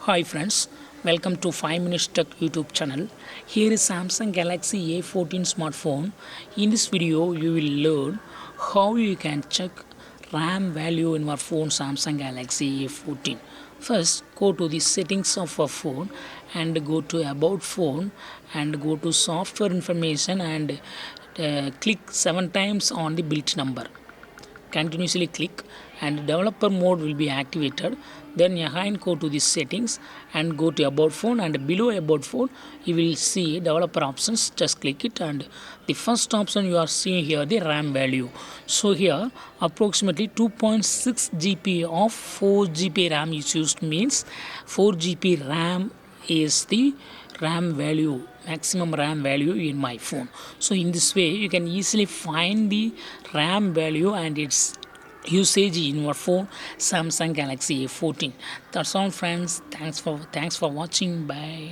Hi friends, welcome to 5 Minutes Tech YouTube channel. Here is Samsung Galaxy A14 smartphone. In this video, you will learn how you can check RAM value in your phone Samsung Galaxy A14. First, go to the settings of a phone and go to About Phone and go to Software Information and click 7 times on the build number. Continuously click and developer mode will be activated. Then again go to the settings and go to about phone, and below about phone you will see developer options. Just click it, and the first option you are seeing here, the RAM value. So here approximately 2.6 GB of 4 GB RAM is used, means 4 GB RAM is the RAM value, maximum RAM value in my phone. So in this way you can easily find the RAM value and its usage in your phone Samsung Galaxy A14. That's all friends. Thanks for watching. Bye.